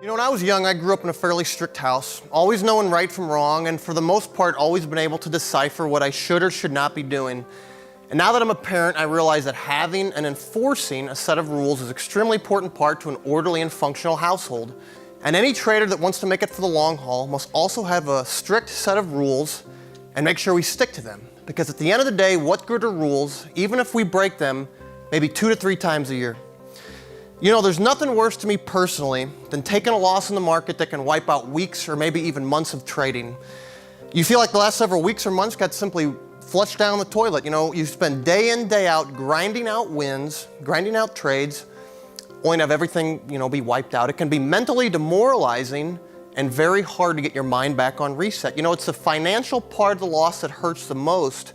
You know, when I was young, I grew up in a fairly strict house, always knowing right from wrong, and for the most part, always been able to decipher what I should or should not be doing. And now that I'm a parent, I realize that having and enforcing a set of rules is an extremely important part to an orderly and functional household. And any trader that wants to make it for the long haul must also have a strict set of rules and make sure we stick to them. Because at the end of the day, what good are rules, even if we break them maybe 2 to 3 times a year? You know, there's nothing worse to me personally than taking a loss in the market that can wipe out weeks or maybe even months of trading. You feel like the last several weeks or months got simply flushed down the toilet. You know, you spend day in, day out grinding out wins, grinding out trades, only to have everything, be wiped out. It can be mentally demoralizing and very hard to get your mind back on reset. You know, it's the financial part of the loss that hurts the most,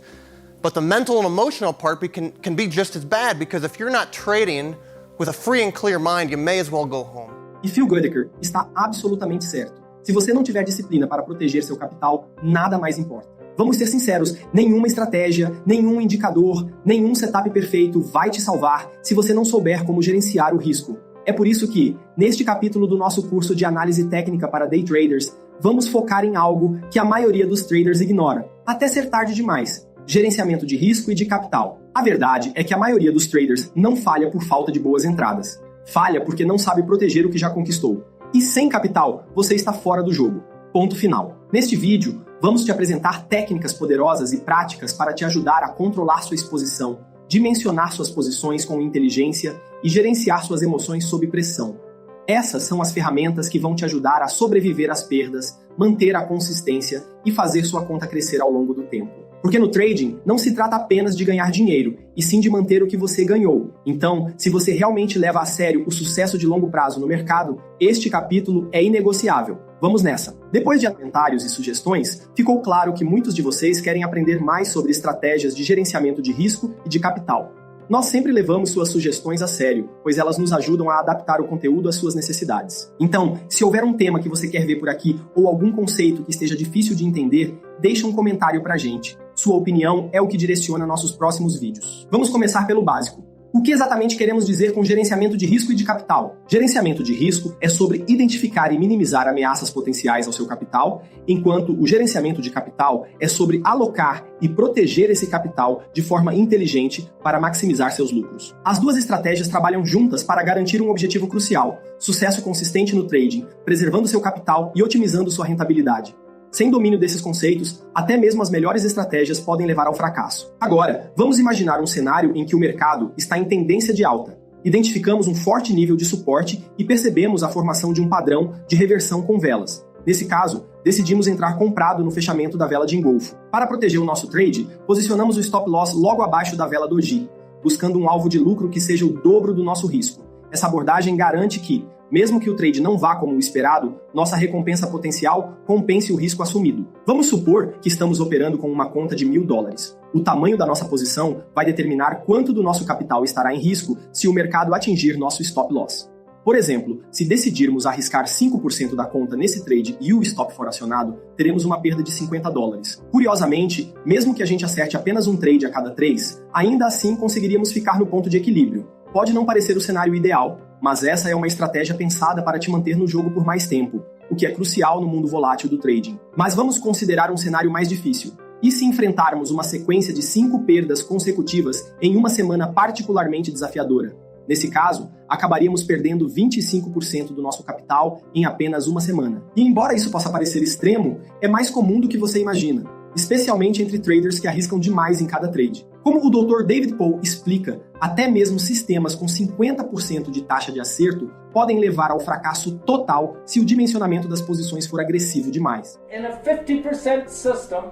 but the mental and emotional part can be just as bad, because if you're not trading with a free and clear mind, you may as well go home. E Phil Goodacre está absolutamente certo. Se você não tiver disciplina para proteger seu capital, nada mais importa. Vamos ser sinceros, nenhuma estratégia, nenhum indicador, nenhum setup perfeito vai te salvar se você não souber como gerenciar o risco. É por isso que, neste capítulo do nosso curso de análise técnica para day traders, vamos focar em algo que a maioria dos traders ignora, até ser tarde demais: gerenciamento de risco e de capital. A verdade é que a maioria dos traders não falha por falta de boas entradas. Falha porque não sabe proteger o que já conquistou. E sem capital, você está fora do jogo. Ponto final. Neste vídeo, vamos te apresentar técnicas poderosas e práticas para te ajudar a controlar sua exposição, dimensionar suas posições com inteligência e gerenciar suas emoções sob pressão. Essas são as ferramentas que vão te ajudar a sobreviver às perdas, manter a consistência e fazer sua conta crescer ao longo do tempo. Porque no trading não se trata apenas de ganhar dinheiro, e sim de manter o que você ganhou. Então, se você realmente leva a sério o sucesso de longo prazo no mercado, este capítulo é inegociável. Vamos nessa! Depois de comentários e sugestões, ficou claro que muitos de vocês querem aprender mais sobre estratégias de gerenciamento de risco e de capital. Nós sempre levamos suas sugestões a sério, pois elas nos ajudam a adaptar o conteúdo às suas necessidades. Então, se houver um tema que você quer ver por aqui ou algum conceito que esteja difícil de entender, deixa um comentário pra gente. Sua opinião é o que direciona nossos próximos vídeos. Vamos começar pelo básico. O que exatamente queremos dizer com gerenciamento de risco e de capital? Gerenciamento de risco é sobre identificar e minimizar ameaças potenciais ao seu capital, enquanto o gerenciamento de capital é sobre alocar e proteger esse capital de forma inteligente para maximizar seus lucros. As duas estratégias trabalham juntas para garantir um objetivo crucial: sucesso consistente no trading, preservando seu capital e otimizando sua rentabilidade. Sem domínio desses conceitos, até mesmo as melhores estratégias podem levar ao fracasso. Agora, vamos imaginar um cenário em que o mercado está em tendência de alta. Identificamos um forte nível de suporte e percebemos a formação de um padrão de reversão com velas. Nesse caso, decidimos entrar comprado no fechamento da vela de engolfo. Para proteger o nosso trade, posicionamos o stop loss logo abaixo da vela doji, buscando um alvo de lucro que seja o dobro do nosso risco. Essa abordagem garante que, mesmo que o trade não vá como o esperado, nossa recompensa potencial compense o risco assumido. Vamos supor que estamos operando com uma conta de $1.000. O tamanho da nossa posição vai determinar quanto do nosso capital estará em risco se o mercado atingir nosso stop loss. Por exemplo, se decidirmos arriscar 5% da conta nesse trade e o stop for acionado, teremos uma perda de $50. Curiosamente, mesmo que a gente acerte apenas um trade a cada 3, ainda assim conseguiríamos ficar no ponto de equilíbrio. Pode não parecer o cenário ideal, mas essa é uma estratégia pensada para te manter no jogo por mais tempo, o que é crucial no mundo volátil do trading. Mas vamos considerar um cenário mais difícil. E se enfrentarmos uma sequência de 5 perdas consecutivas em uma semana particularmente desafiadora? Nesse caso, acabaríamos perdendo 25% do nosso capital em apenas uma semana. E embora isso possa parecer extremo, é mais comum do que você imagina, especialmente entre traders que arriscam demais em cada trade. Como o Dr. David Pohl explica, até mesmo sistemas com 50% de taxa de acerto podem levar ao fracasso total se o dimensionamento das posições for agressivo demais. In a 50% system,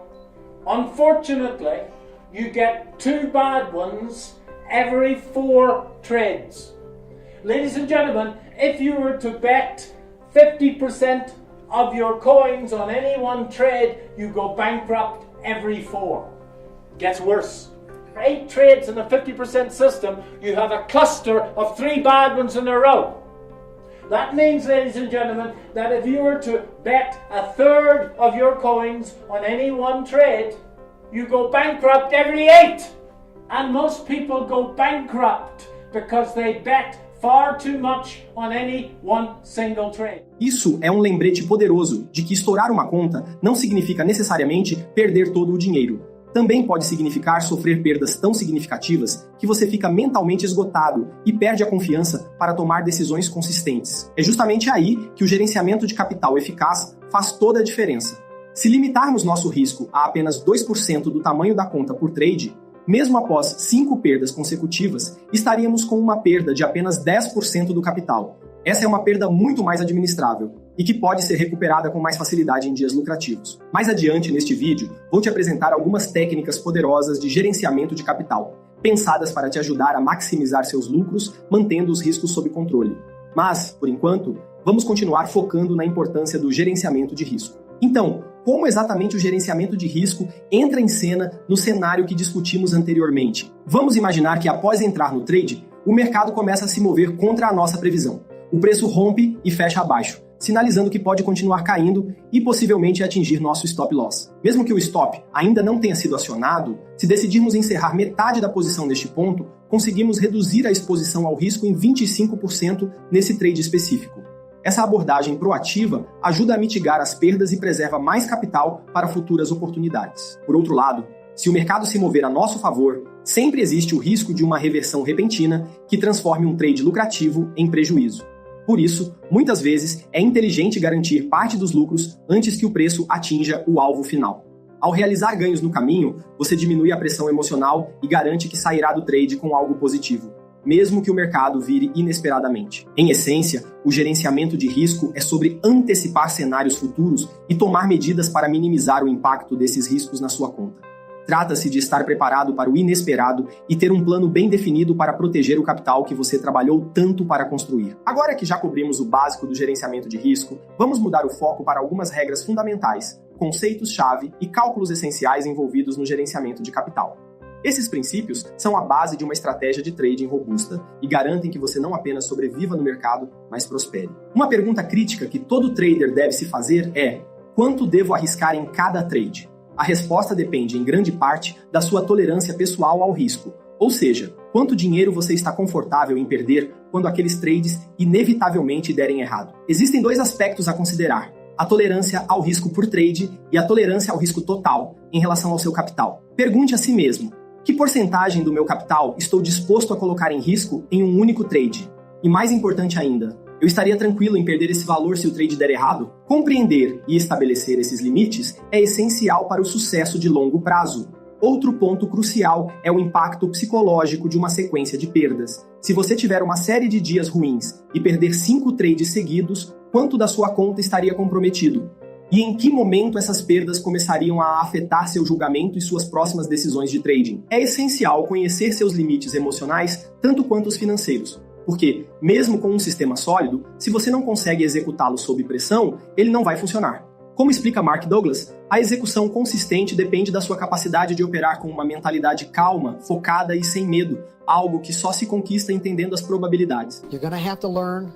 unfortunately, you get 2 bad ones every 4 trades. Ladies and gentlemen, if you were to bet 50% of your coins on any one trade, you go bankrupt every 4. Gets worse. 8 trades in a 50% system, you have a cluster of 3 bad ones in a row. That means, ladies and gentlemen, that if you were to bet a third of your coins on any one trade, you go bankrupt every 8. And most people go bankrupt because they bet far too much on any one single trade. Isso é um lembrete poderoso de que estourar uma conta não significa necessariamente perder todo o dinheiro. Também pode significar sofrer perdas tão significativas que você fica mentalmente esgotado e perde a confiança para tomar decisões consistentes. É justamente aí que o gerenciamento de capital eficaz faz toda a diferença. Se limitarmos nosso risco a apenas 2% do tamanho da conta por trade, mesmo após 5 perdas consecutivas, estaríamos com uma perda de apenas 10% do capital. Essa é uma perda muito mais administrável e que pode ser recuperada com mais facilidade em dias lucrativos. Mais adiante neste vídeo, vou te apresentar algumas técnicas poderosas de gerenciamento de capital, pensadas para te ajudar a maximizar seus lucros, mantendo os riscos sob controle. Mas, por enquanto, vamos continuar focando na importância do gerenciamento de risco. Então, como exatamente o gerenciamento de risco entra em cena no cenário que discutimos anteriormente? Vamos imaginar que após entrar no trade, o mercado começa a se mover contra a nossa previsão. O preço rompe e fecha abaixo, sinalizando que pode continuar caindo e possivelmente atingir nosso stop loss. Mesmo que o stop ainda não tenha sido acionado, se decidirmos encerrar metade da posição neste ponto, conseguimos reduzir a exposição ao risco em 25% nesse trade específico. Essa abordagem proativa ajuda a mitigar as perdas e preserva mais capital para futuras oportunidades. Por outro lado, se o mercado se mover a nosso favor, sempre existe o risco de uma reversão repentina que transforme um trade lucrativo em prejuízo. Por isso, muitas vezes, é inteligente garantir parte dos lucros antes que o preço atinja o alvo final. Ao realizar ganhos no caminho, você diminui a pressão emocional e garante que sairá do trade com algo positivo, mesmo que o mercado vire inesperadamente. Em essência, o gerenciamento de risco é sobre antecipar cenários futuros e tomar medidas para minimizar o impacto desses riscos na sua conta. Trata-se de estar preparado para o inesperado e ter um plano bem definido para proteger o capital que você trabalhou tanto para construir. Agora que já cobrimos o básico do gerenciamento de risco, vamos mudar o foco para algumas regras fundamentais, conceitos-chave e cálculos essenciais envolvidos no gerenciamento de capital. Esses princípios são a base de uma estratégia de trading robusta e garantem que você não apenas sobreviva no mercado, mas prospere. Uma pergunta crítica que todo trader deve se fazer é: quanto devo arriscar em cada trade? A resposta depende, em grande parte, da sua tolerância pessoal ao risco, ou seja, quanto dinheiro você está confortável em perder quando aqueles trades inevitavelmente derem errado. Existem 2 aspectos a considerar: a tolerância ao risco por trade e a tolerância ao risco total em relação ao seu capital. Pergunte a si mesmo: que porcentagem do meu capital estou disposto a colocar em risco em um único trade? E mais importante ainda, eu estaria tranquilo em perder esse valor se o trade der errado? Compreender e estabelecer esses limites é essencial para o sucesso de longo prazo. Outro ponto crucial é o impacto psicológico de uma sequência de perdas. Se você tiver uma série de dias ruins e perder 5 trades seguidos, quanto da sua conta estaria comprometido? E em que momento essas perdas começariam a afetar seu julgamento e suas próximas decisões de trading? É essencial conhecer seus limites emocionais tanto quanto os financeiros. Porque, mesmo com um sistema sólido, se você não consegue executá-lo sob pressão, ele não vai funcionar. Como explica Mark Douglas, a execução consistente depende da sua capacidade de operar com uma mentalidade calma, focada e sem medo, algo que só se conquista entendendo as probabilidades. You're going to have to learn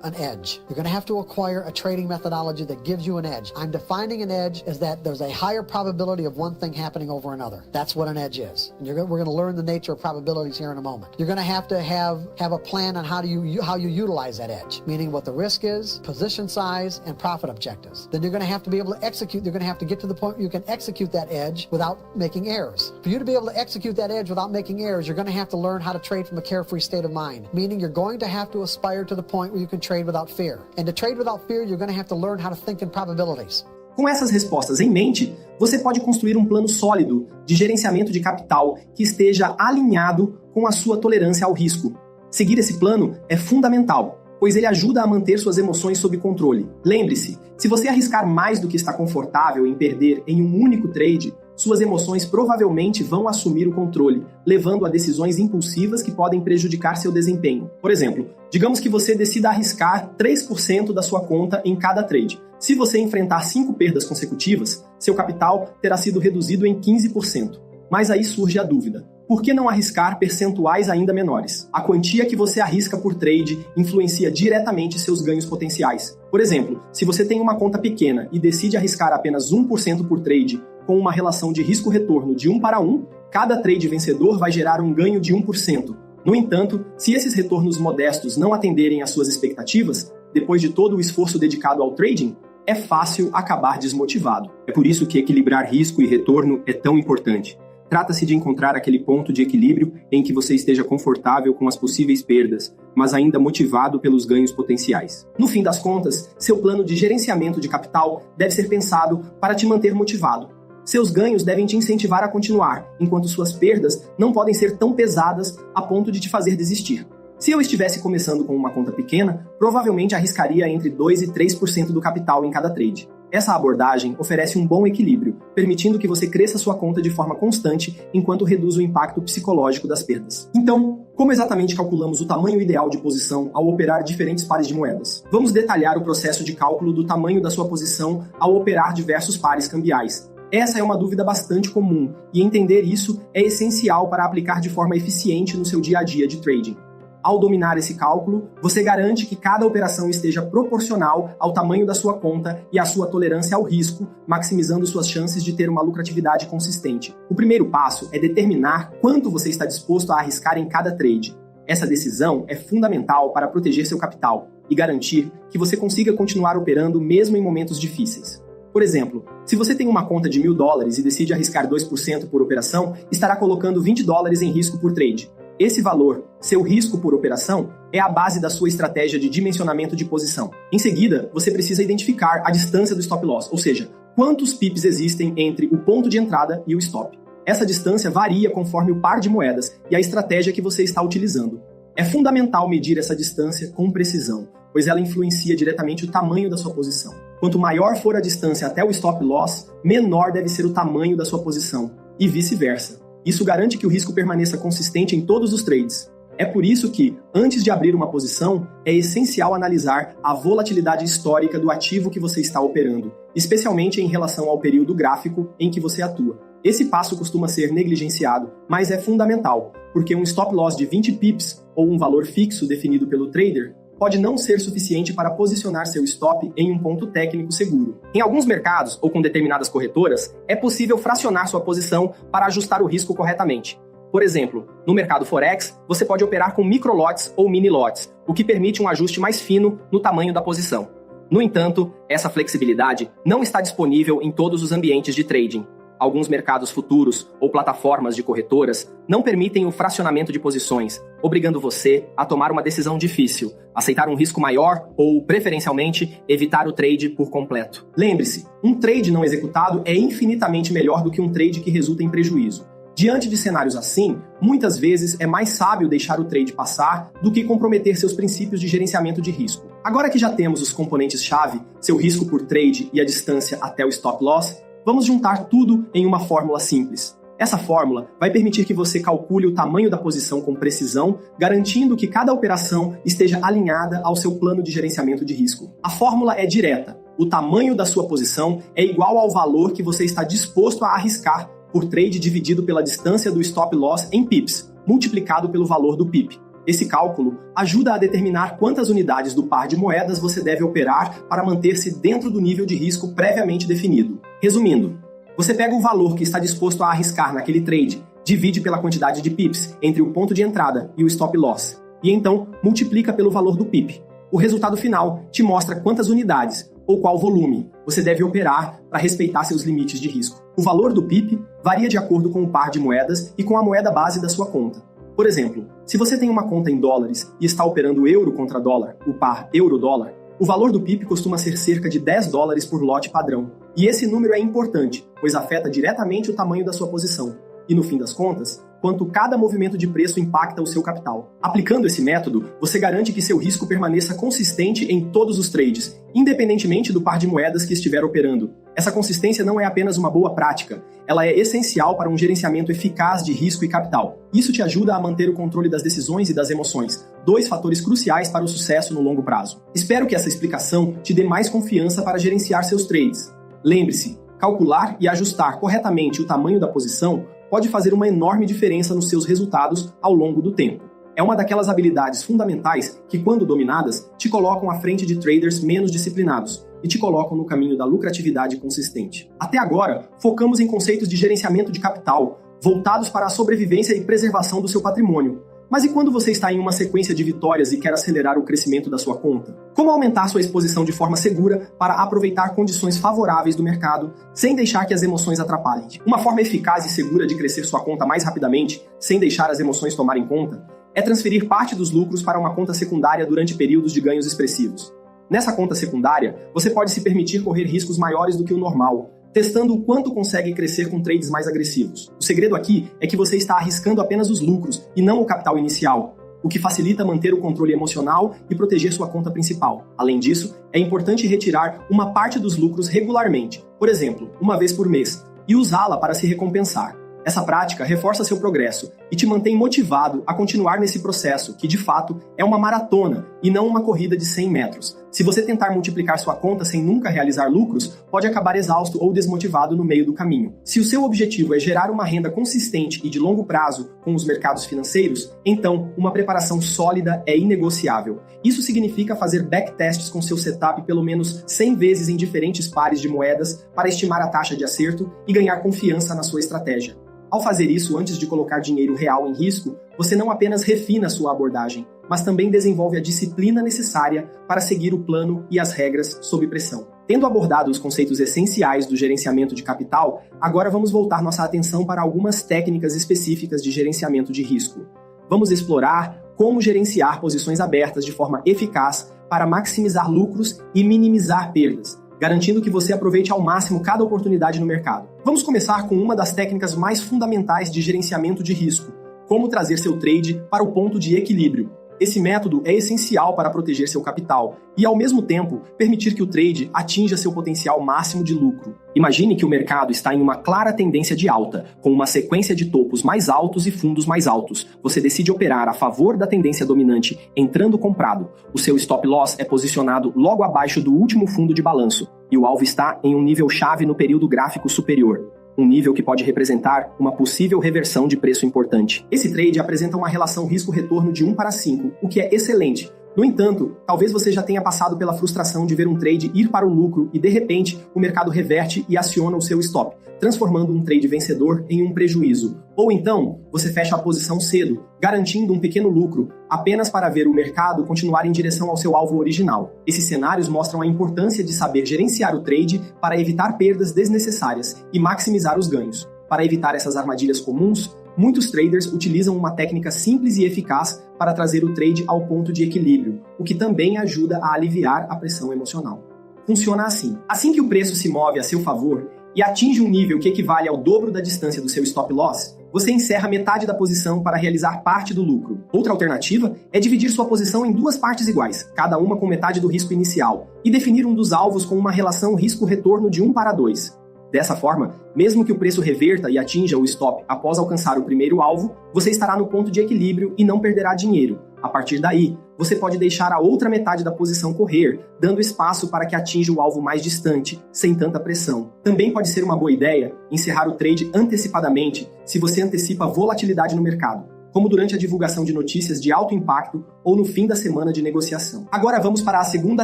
an edge. You're going to have to acquire a trading methodology that gives you an edge. I'm defining an edge as that there's a higher probability of one thing happening over another. That's what an edge is. And we're going to learn the nature of probabilities here in a moment. You're going to have a plan on how you utilize that edge, meaning what the risk is, position size, and profit objectives. Then you're going to have to be able to execute. You're going to have to get to the point where you can execute that edge without making errors. For you to be able to execute that edge without making errors, you're going to have to learn how to trade from a carefree state of mind, meaning you're going to have to aspire to the point where you can trade without fear. And to trade without fear, you're going to have to learn how to think in probabilities. Com essas respostas em mente, você pode construir um plano sólido de gerenciamento de capital que esteja alinhado com a sua tolerância ao risco. Seguir esse plano é fundamental, pois ele ajuda a manter suas emoções sob controle. Lembre-se, se você arriscar mais do que está confortável em perder em um único trade, suas emoções provavelmente vão assumir o controle, levando a decisões impulsivas que podem prejudicar seu desempenho. Por exemplo, digamos que você decida arriscar 3% da sua conta em cada trade. Se você enfrentar 5 perdas consecutivas, seu capital terá sido reduzido em 15%. Mas aí surge a dúvida: por que não arriscar percentuais ainda menores? A quantia que você arrisca por trade influencia diretamente seus ganhos potenciais. Por exemplo, se você tem uma conta pequena e decide arriscar apenas 1% por trade, com uma relação de risco-retorno de 1 para 1, cada trade vencedor vai gerar um ganho de 1%. No entanto, se esses retornos modestos não atenderem às suas expectativas, depois de todo o esforço dedicado ao trading, é fácil acabar desmotivado. É por isso que equilibrar risco e retorno é tão importante. Trata-se de encontrar aquele ponto de equilíbrio em que você esteja confortável com as possíveis perdas, mas ainda motivado pelos ganhos potenciais. No fim das contas, seu plano de gerenciamento de capital deve ser pensado para te manter motivado. Seus ganhos devem te incentivar a continuar, enquanto suas perdas não podem ser tão pesadas a ponto de te fazer desistir. Se eu estivesse começando com uma conta pequena, provavelmente arriscaria entre 2% e 3% do capital em cada trade. Essa abordagem oferece um bom equilíbrio, permitindo que você cresça sua conta de forma constante enquanto reduz o impacto psicológico das perdas. Então, como exatamente calculamos o tamanho ideal de posição ao operar diferentes pares de moedas? Vamos detalhar o processo de cálculo do tamanho da sua posição ao operar diversos pares cambiais. Essa é uma dúvida bastante comum, e entender isso é essencial para aplicar de forma eficiente no seu dia a dia de trading. Ao dominar esse cálculo, você garante que cada operação esteja proporcional ao tamanho da sua conta e à sua tolerância ao risco, maximizando suas chances de ter uma lucratividade consistente. O primeiro passo é determinar quanto você está disposto a arriscar em cada trade. Essa decisão é fundamental para proteger seu capital e garantir que você consiga continuar operando mesmo em momentos difíceis. Por exemplo, se você tem uma conta de $1.000 e decide arriscar 2% por operação, estará colocando $20 em risco por trade. Esse valor, seu risco por operação, é a base da sua estratégia de dimensionamento de posição. Em seguida, você precisa identificar a distância do stop loss, ou seja, quantos pips existem entre o ponto de entrada e o stop. Essa distância varia conforme o par de moedas e a estratégia que você está utilizando. É fundamental medir essa distância com precisão, pois ela influencia diretamente o tamanho da sua posição. Quanto maior for a distância até o stop loss, menor deve ser o tamanho da sua posição, e vice-versa. Isso garante que o risco permaneça consistente em todos os trades. É por isso que, antes de abrir uma posição, é essencial analisar a volatilidade histórica do ativo que você está operando, especialmente em relação ao período gráfico em que você atua. Esse passo costuma ser negligenciado, mas é fundamental, porque um stop loss de 20 pips ou um valor fixo definido pelo trader pode não ser suficiente para posicionar seu stop em um ponto técnico seguro. Em alguns mercados, ou com determinadas corretoras, é possível fracionar sua posição para ajustar o risco corretamente. Por exemplo, no mercado Forex, você pode operar com microlotes ou mini-lotes, o que permite um ajuste mais fino no tamanho da posição. No entanto, essa flexibilidade não está disponível em todos os ambientes de trading. Alguns mercados futuros ou plataformas de corretoras não permitem o fracionamento de posições, obrigando você a tomar uma decisão difícil, aceitar um risco maior ou, preferencialmente, evitar o trade por completo. Lembre-se, um trade não executado é infinitamente melhor do que um trade que resulta em prejuízo. Diante de cenários assim, muitas vezes é mais sábio deixar o trade passar do que comprometer seus princípios de gerenciamento de risco. Agora que já temos os componentes-chave, seu risco por trade e a distância até o stop loss, vamos juntar tudo em uma fórmula simples. Essa fórmula vai permitir que você calcule o tamanho da posição com precisão, garantindo que cada operação esteja alinhada ao seu plano de gerenciamento de risco. A fórmula é direta. O tamanho da sua posição é igual ao valor que você está disposto a arriscar por trade dividido pela distância do stop loss em pips, multiplicado pelo valor do pip. Esse cálculo ajuda a determinar quantas unidades do par de moedas você deve operar para manter-se dentro do nível de risco previamente definido. Resumindo, você pega o valor que está disposto a arriscar naquele trade, divide pela quantidade de pips entre o ponto de entrada e o stop loss, e então multiplica pelo valor do pip. O resultado final te mostra quantas unidades ou qual volume você deve operar para respeitar seus limites de risco. O valor do pip varia de acordo com o par de moedas e com a moeda base da sua conta. Por exemplo, se você tem uma conta em dólares e está operando euro contra dólar, o par euro-dólar, o valor do pip costuma ser cerca de $10 por lote padrão. E esse número é importante, pois afeta diretamente o tamanho da sua posição. E no fim das contas, quanto cada movimento de preço impacta o seu capital. Aplicando esse método, você garante que seu risco permaneça consistente em todos os trades, independentemente do par de moedas que estiver operando. Essa consistência não é apenas uma boa prática, ela é essencial para um gerenciamento eficaz de risco e capital. Isso te ajuda a manter o controle das decisões e das emoções, 2 fatores cruciais para o sucesso no longo prazo. Espero que essa explicação te dê mais confiança para gerenciar seus trades. Lembre-se, calcular e ajustar corretamente o tamanho da posição pode fazer uma enorme diferença nos seus resultados ao longo do tempo. É uma daquelas habilidades fundamentais que, quando dominadas, te colocam à frente de traders menos disciplinados e te colocam no caminho da lucratividade consistente. Até agora, focamos em conceitos de gerenciamento de capital, voltados para a sobrevivência e preservação do seu patrimônio. Mas e quando você está em uma sequência de vitórias e quer acelerar o crescimento da sua conta? Como aumentar sua exposição de forma segura para aproveitar condições favoráveis do mercado, sem deixar que as emoções atrapalhem? Uma forma eficaz e segura de crescer sua conta mais rapidamente, sem deixar as emoções tomarem conta, é transferir parte dos lucros para uma conta secundária durante períodos de ganhos expressivos. Nessa conta secundária, você pode se permitir correr riscos maiores do que o normal, testando o quanto consegue crescer com trades mais agressivos. O segredo aqui é que você está arriscando apenas os lucros e não o capital inicial, o que facilita manter o controle emocional e proteger sua conta principal. Além disso, é importante retirar uma parte dos lucros regularmente, por exemplo, uma vez por mês, e usá-la para se recompensar. Essa prática reforça seu progresso e te mantém motivado a continuar nesse processo, que de fato é uma maratona e não uma corrida de 100 metros. Se você tentar multiplicar sua conta sem nunca realizar lucros, pode acabar exausto ou desmotivado no meio do caminho. Se o seu objetivo é gerar uma renda consistente e de longo prazo com os mercados financeiros, então uma preparação sólida é inegociável. Isso significa fazer backtests com seu setup pelo menos 100 vezes em diferentes pares de moedas para estimar a taxa de acerto e ganhar confiança na sua estratégia. Ao fazer isso antes de colocar dinheiro real em risco, você não apenas refina sua abordagem, mas também desenvolve a disciplina necessária para seguir o plano e as regras sob pressão. Tendo abordado os conceitos essenciais do gerenciamento de capital, agora vamos voltar nossa atenção para algumas técnicas específicas de gerenciamento de risco. Vamos explorar como gerenciar posições abertas de forma eficaz para maximizar lucros e minimizar perdas, garantindo que você aproveite ao máximo cada oportunidade no mercado. Vamos começar com uma das técnicas mais fundamentais de gerenciamento de risco: como trazer seu trade para o ponto de equilíbrio. Esse método é essencial para proteger seu capital e, ao mesmo tempo, permitir que o trade atinja seu potencial máximo de lucro. Imagine que o mercado está em uma clara tendência de alta, com uma sequência de topos mais altos e fundos mais altos. Você decide operar a favor da tendência dominante, entrando comprado. O seu stop loss é posicionado logo abaixo do último fundo de balanço, e o alvo está em um nível-chave no período gráfico superior. Um nível que pode representar uma possível reversão de preço importante. Esse trade apresenta uma relação risco-retorno de 1 para 5, o que é excelente. No entanto, talvez você já tenha passado pela frustração de ver um trade ir para o lucro e, de repente, o mercado reverte e aciona o seu stop, transformando um trade vencedor em um prejuízo. Ou então, você fecha a posição cedo, garantindo um pequeno lucro, apenas para ver o mercado continuar em direção ao seu alvo original. Esses cenários mostram a importância de saber gerenciar o trade para evitar perdas desnecessárias e maximizar os ganhos. Para evitar essas armadilhas comuns, muitos traders utilizam uma técnica simples e eficaz para trazer o trade ao ponto de equilíbrio, o que também ajuda a aliviar a pressão emocional. Funciona assim: assim que o preço se move a seu favor e atinge um nível que equivale ao dobro da distância do seu stop loss, você encerra metade da posição para realizar parte do lucro. Outra alternativa é dividir sua posição em duas partes iguais, cada uma com metade do risco inicial, e definir um dos alvos com uma relação risco-retorno de 1 para 2. Dessa forma, mesmo que o preço reverta e atinja o stop após alcançar o primeiro alvo, você estará no ponto de equilíbrio e não perderá dinheiro. A partir daí, você pode deixar a outra metade da posição correr, dando espaço para que atinja o alvo mais distante, sem tanta pressão. Também pode ser uma boa ideia encerrar o trade antecipadamente se você antecipa volatilidade no mercado, como durante a divulgação de notícias de alto impacto ou no fim da semana de negociação. Agora vamos para a segunda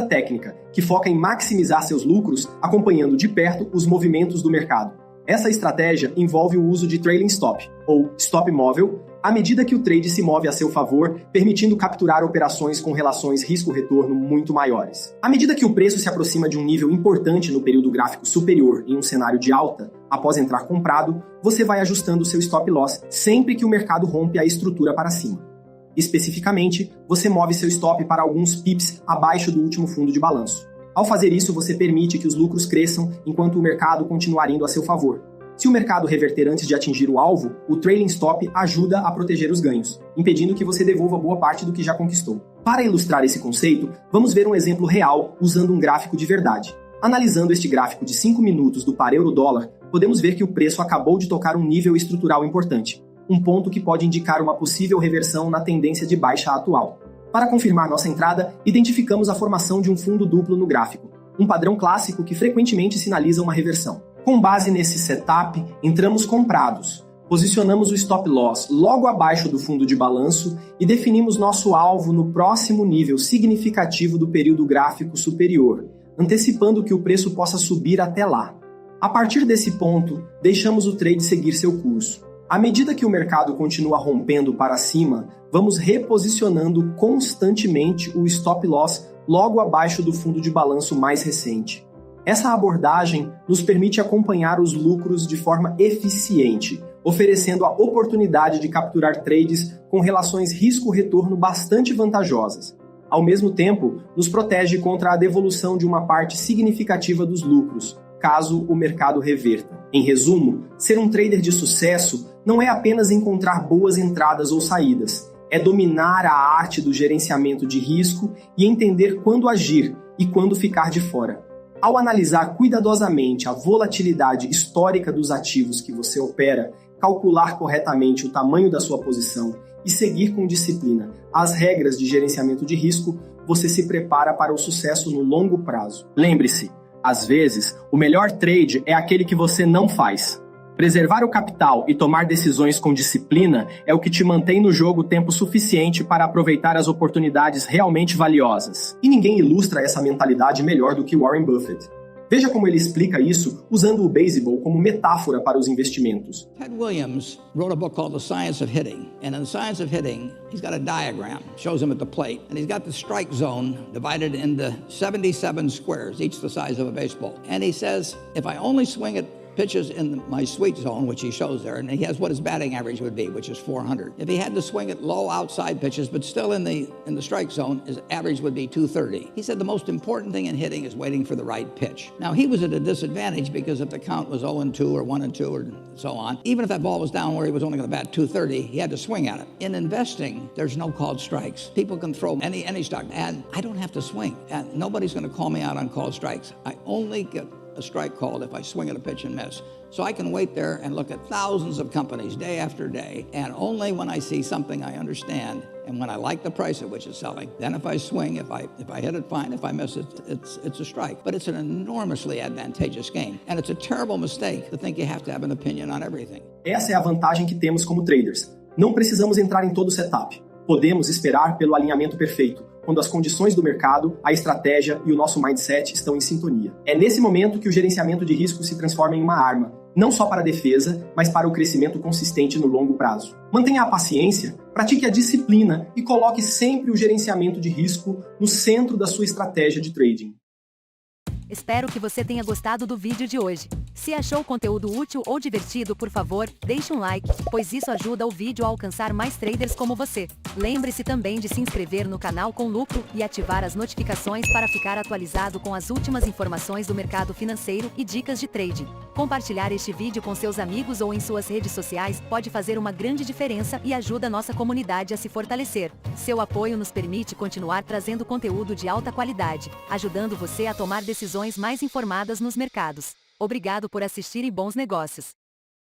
técnica, que foca em maximizar seus lucros acompanhando de perto os movimentos do mercado. Essa estratégia envolve o uso de trailing stop, ou stop móvel, à medida que o trade se move a seu favor, permitindo capturar operações com relações risco-retorno muito maiores. À medida que o preço se aproxima de um nível importante no período gráfico superior em um cenário de alta, após entrar comprado, você vai ajustando o seu stop loss sempre que o mercado rompe a estrutura para cima. Especificamente, você move seu stop para alguns pips abaixo do último fundo de balanço. Ao fazer isso, você permite que os lucros cresçam enquanto o mercado continuar indo a seu favor. Se o mercado reverter antes de atingir o alvo, o trailing stop ajuda a proteger os ganhos, impedindo que você devolva boa parte do que já conquistou. Para ilustrar esse conceito, vamos ver um exemplo real usando um gráfico de verdade. Analisando este gráfico de 5 minutos do par euro-dólar, podemos ver que o preço acabou de tocar um nível estrutural importante, um ponto que pode indicar uma possível reversão na tendência de baixa atual. Para confirmar nossa entrada, identificamos a formação de um fundo duplo no gráfico, um padrão clássico que frequentemente sinaliza uma reversão. Com base nesse setup, entramos comprados, posicionamos o stop loss logo abaixo do fundo de balanço e definimos nosso alvo no próximo nível significativo do período gráfico superior, antecipando que o preço possa subir até lá. A partir desse ponto, deixamos o trade seguir seu curso. À medida que o mercado continua rompendo para cima, vamos reposicionando constantemente o stop loss logo abaixo do fundo de balanço mais recente. Essa abordagem nos permite acompanhar os lucros de forma eficiente, oferecendo a oportunidade de capturar trades com relações risco-retorno bastante vantajosas. Ao mesmo tempo, nos protege contra a devolução de uma parte significativa dos lucros, caso o mercado reverta. Em resumo, ser um trader de sucesso não é apenas encontrar boas entradas ou saídas, é dominar a arte do gerenciamento de risco e entender quando agir e quando ficar de fora. Ao analisar cuidadosamente a volatilidade histórica dos ativos que você opera, calcular corretamente o tamanho da sua posição e seguir com disciplina as regras de gerenciamento de risco, você se prepara para o sucesso no longo prazo. Lembre-se, às vezes, o melhor trade é aquele que você não faz. Preservar o capital e tomar decisões com disciplina é o que te mantém no jogo tempo suficiente para aproveitar as oportunidades realmente valiosas. E ninguém ilustra essa mentalidade melhor do que Warren Buffett. Veja como ele explica isso usando o beisebol como metáfora para os investimentos. Ted Williams wrote a book called The Science of Hitting. And in The Science of Hitting, he's got a diagram, shows him at the plate. And he's got the strike zone divided into 77 squares, each the size of a baseball. And he says, if I only swing at pitches in my sweet zone, which he shows there, and he has what his batting average would be, which is 400. If he had to swing at low outside pitches, but still in the strike zone, his average would be 230. He said the most important thing in hitting is waiting for the right pitch. Now, he was at a disadvantage because if the count was 0-2 or 1-2 or so on, even if that ball was down where he was only going to bat 230, he had to swing at it. In investing, there's no called strikes. People can throw any stock, and I don't have to swing. And nobody's going to call me out on called strikes. I only get a strike called if I swing at a pitch and miss. So I can wait there and look at thousands of companies day after day, and only when I see something I understand and when I like the price at which it's selling, then if I swing, if I hit it, fine. If I miss it, it's a strike. But it's an enormously advantageous game, and it's a terrible mistake to think you have to have an opinion on everything. Essa é a vantagem que temos como traders. Não precisamos entrar em todo o setup. Podemos esperar pelo alinhamento perfeito, quando as condições do mercado, a estratégia e o nosso mindset estão em sintonia. É nesse momento que o gerenciamento de risco se transforma em uma arma, não só para a defesa, mas para o crescimento consistente no longo prazo. Mantenha a paciência, pratique a disciplina e coloque sempre o gerenciamento de risco no centro da sua estratégia de trading. Espero que você tenha gostado do vídeo de hoje. Se achou o conteúdo útil ou divertido, por favor, deixe um like, pois isso ajuda o vídeo a alcançar mais traders como você. Lembre-se também de se inscrever no canal com lucro e ativar as notificações para ficar atualizado com as últimas informações do mercado financeiro e dicas de trading. Compartilhar este vídeo com seus amigos ou em suas redes sociais pode fazer uma grande diferença e ajuda a nossa comunidade a se fortalecer. Seu apoio nos permite continuar trazendo conteúdo de alta qualidade, ajudando você a tomar decisões mais informadas nos mercados. Obrigado por assistir e bons negócios!